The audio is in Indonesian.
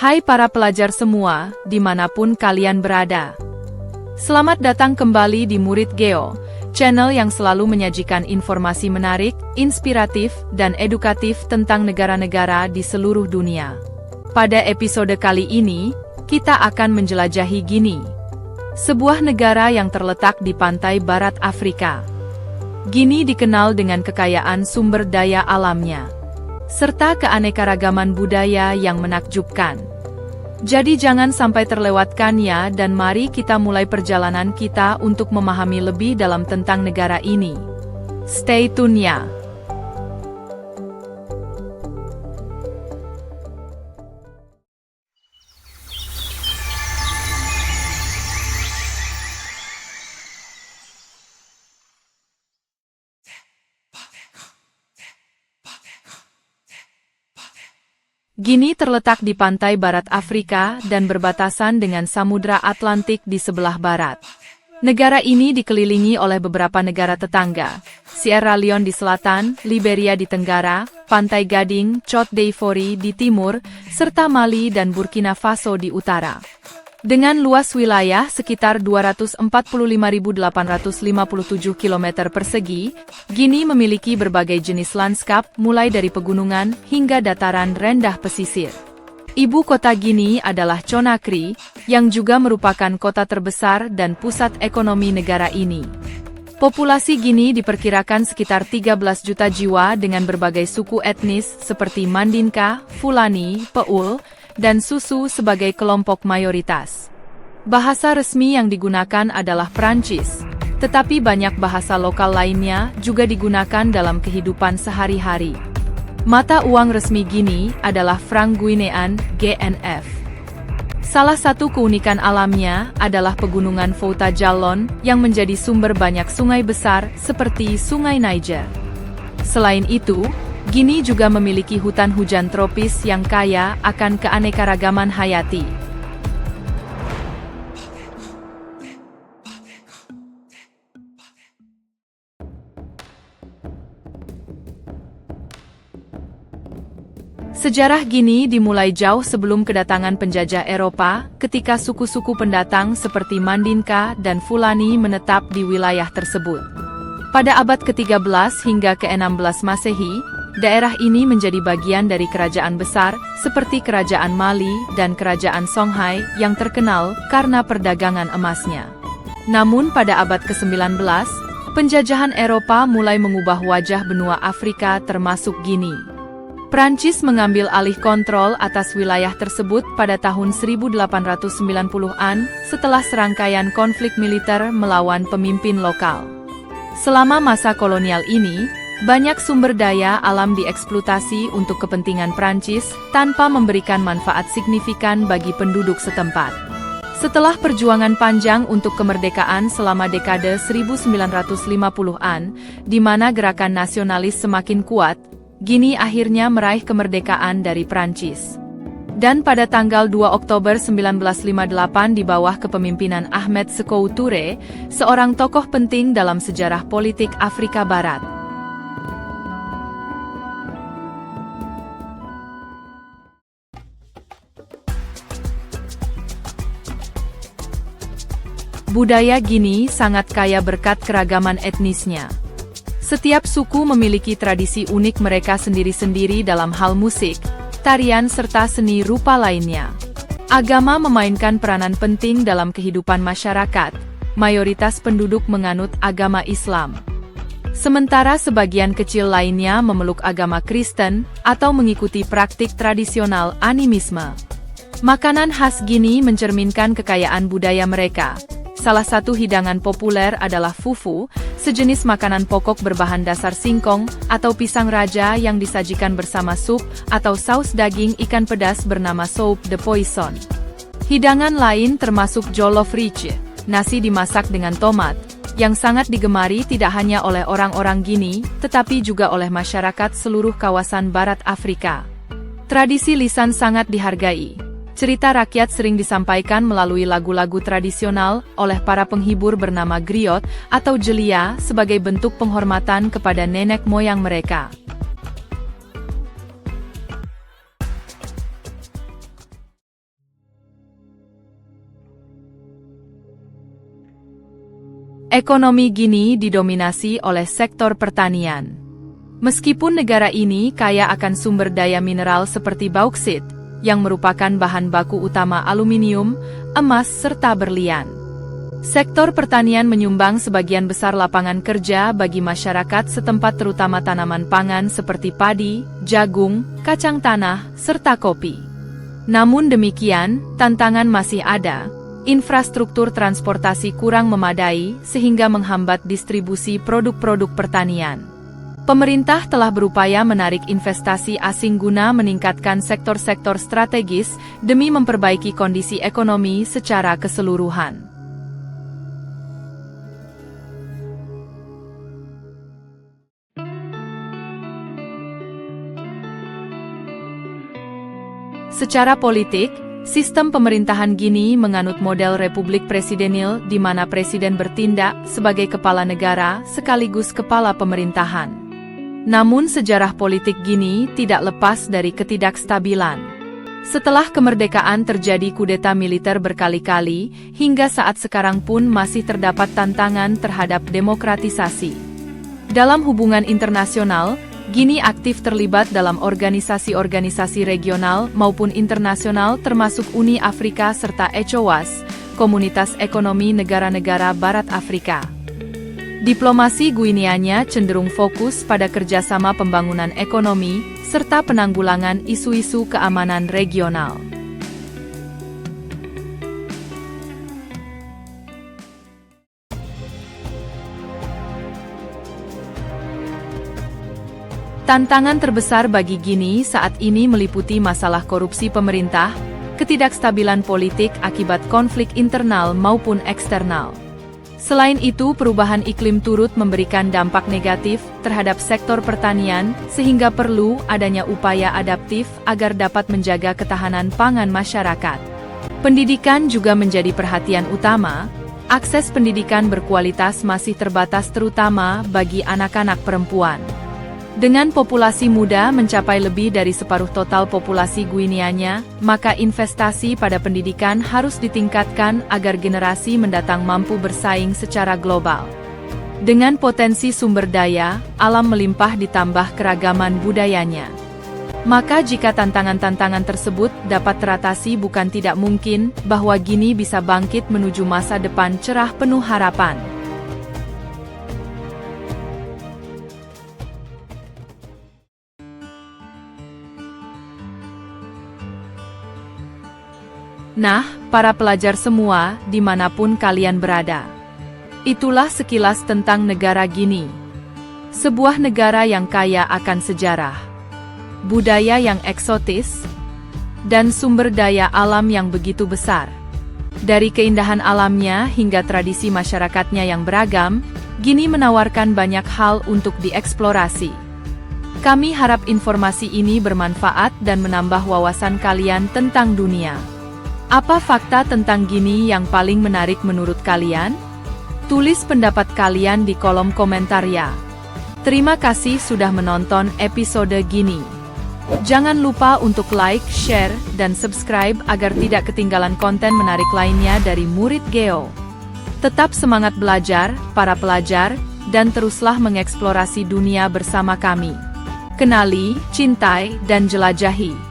Hai para pelajar semua, dimanapun kalian berada. Selamat datang kembali di Murid Geo, channel yang selalu menyajikan informasi menarik, inspiratif, dan edukatif tentang negara-negara di seluruh dunia. Pada episode kali ini, kita akan menjelajahi Guinea, sebuah negara yang terletak di pantai barat Afrika. Guinea dikenal dengan kekayaan sumber daya alamnya, serta keanekaragaman budaya yang menakjubkan. Jadi jangan sampai terlewatkan ya, dan mari kita mulai perjalanan kita untuk memahami lebih dalam tentang negara ini. Stay tune ya! Guinea terletak di pantai barat Afrika dan berbatasan dengan Samudra Atlantik di sebelah barat. Negara ini dikelilingi oleh beberapa negara tetangga, Sierra Leone di selatan, Liberia di tenggara, Pantai Gading, Cote d'Ivoire di timur, serta Mali dan Burkina Faso di utara. Dengan luas wilayah sekitar 245.857 km persegi, Guinea memiliki berbagai jenis lanskap mulai dari pegunungan hingga dataran rendah pesisir. Ibu kota Guinea adalah Conakry, yang juga merupakan kota terbesar dan pusat ekonomi negara ini. Populasi Guinea diperkirakan sekitar 13 juta jiwa dengan berbagai suku etnis seperti Mandinka, Fulani, Peul, dan Susu sebagai kelompok mayoritas. Bahasa resmi yang digunakan adalah Prancis, tetapi banyak bahasa lokal lainnya juga digunakan dalam kehidupan sehari-hari. Mata uang resmi Guinea adalah Franc Guinean, GNF. Salah satu keunikan alamnya adalah pegunungan Fouta Djallon yang menjadi sumber banyak sungai besar seperti Sungai Niger. Selain itu, Guinea juga memiliki hutan hujan tropis yang kaya akan keanekaragaman hayati. Sejarah Guinea dimulai jauh sebelum kedatangan penjajah Eropa, ketika suku-suku pendatang seperti Mandinka dan Fulani menetap di wilayah tersebut. Pada abad ke-13 hingga ke-16 Masehi, daerah ini menjadi bagian dari kerajaan besar, seperti Kerajaan Mali dan Kerajaan Songhai yang terkenal karena perdagangan emasnya. Namun pada abad ke-19, penjajahan Eropa mulai mengubah wajah benua Afrika termasuk Guinea. Prancis mengambil alih kontrol atas wilayah tersebut pada tahun 1890-an setelah serangkaian konflik militer melawan pemimpin lokal. Selama masa kolonial ini, banyak sumber daya alam dieksploitasi untuk kepentingan Prancis tanpa memberikan manfaat signifikan bagi penduduk setempat. Setelah perjuangan panjang untuk kemerdekaan selama dekade 1950-an, di mana gerakan nasionalis semakin kuat, Guinea akhirnya meraih kemerdekaan dari Prancis. Dan pada tanggal 2 Oktober 1958 di bawah kepemimpinan Ahmed Sékou Touré, seorang tokoh penting dalam sejarah politik Afrika Barat. Budaya Guinea sangat kaya berkat keragaman etnisnya. Setiap suku memiliki tradisi unik mereka sendiri-sendiri dalam hal musik, tarian serta seni rupa lainnya. Agama memainkan peranan penting dalam kehidupan masyarakat. Mayoritas penduduk menganut agama Islam, sementara sebagian kecil lainnya memeluk agama Kristen atau mengikuti praktik tradisional animisme. Makanan khas Guinea mencerminkan kekayaan budaya mereka. Salah satu hidangan populer adalah fufu, sejenis makanan pokok berbahan dasar singkong atau pisang raja yang disajikan bersama sup atau saus daging ikan pedas bernama soupe de poisson. Hidangan lain termasuk jollof riche, nasi dimasak dengan tomat, yang sangat digemari tidak hanya oleh orang-orang Guinea, tetapi juga oleh masyarakat seluruh kawasan barat Afrika. Tradisi lisan sangat dihargai. Cerita rakyat sering disampaikan melalui lagu-lagu tradisional oleh para penghibur bernama griot atau jelia sebagai bentuk penghormatan kepada nenek moyang mereka. Ekonomi Gini didominasi oleh sektor pertanian. Meskipun negara ini kaya akan sumber daya mineral seperti bauksit, yang merupakan bahan baku utama aluminium, emas serta berlian. Sektor pertanian menyumbang sebagian besar lapangan kerja bagi masyarakat setempat terutama tanaman pangan seperti padi, jagung, kacang tanah, serta kopi. Namun demikian, tantangan masih ada. Infrastruktur transportasi kurang memadai sehingga menghambat distribusi produk-produk pertanian. Pemerintah telah berupaya menarik investasi asing guna meningkatkan sektor-sektor strategis demi memperbaiki kondisi ekonomi secara keseluruhan. Secara politik, sistem pemerintahan Gini menganut model republik presidenil di mana presiden bertindak sebagai kepala negara sekaligus kepala pemerintahan. Namun sejarah politik Gini tidak lepas dari ketidakstabilan. Setelah kemerdekaan terjadi kudeta militer berkali-kali, hingga saat sekarang pun masih terdapat tantangan terhadap demokratisasi. Dalam hubungan internasional, Gini aktif terlibat dalam organisasi-organisasi regional maupun internasional termasuk Uni Afrika serta ECOWAS, Komunitas Ekonomi Negara-Negara Barat Afrika. Diplomasi Guineanya cenderung fokus pada kerjasama pembangunan ekonomi, serta penanggulangan isu-isu keamanan regional. Tantangan terbesar bagi Gini saat ini meliputi masalah korupsi pemerintah, ketidakstabilan politik akibat konflik internal maupun eksternal. Selain itu, perubahan iklim turut memberikan dampak negatif terhadap sektor pertanian, sehingga perlu adanya upaya adaptif agar dapat menjaga ketahanan pangan masyarakat. Pendidikan juga menjadi perhatian utama. Akses pendidikan berkualitas masih terbatas terutama bagi anak-anak perempuan. Dengan populasi muda mencapai lebih dari separuh total populasi Guineanya, maka investasi pada pendidikan harus ditingkatkan agar generasi mendatang mampu bersaing secara global. Dengan potensi sumber daya, alam melimpah ditambah keragaman budayanya. Maka jika tantangan-tantangan tersebut dapat teratasi, bukan tidak mungkin bahwa Gini bisa bangkit menuju masa depan cerah penuh harapan. Nah, para pelajar semua, dimanapun kalian berada. Itulah sekilas tentang negara Gini. Sebuah negara yang kaya akan sejarah, budaya yang eksotis, dan sumber daya alam yang begitu besar. Dari keindahan alamnya hingga tradisi masyarakatnya yang beragam, Gini menawarkan banyak hal untuk dieksplorasi. Kami harap informasi ini bermanfaat dan menambah wawasan kalian tentang dunia. Apa fakta tentang Gini yang paling menarik menurut kalian? Tulis pendapat kalian di kolom komentar ya. Terima kasih sudah menonton episode Gini. Jangan lupa untuk like, share, dan subscribe agar tidak ketinggalan konten menarik lainnya dari Murid Geo. Tetap semangat belajar, para pelajar, dan teruslah mengeksplorasi dunia bersama kami. Kenali, cintai, dan jelajahi.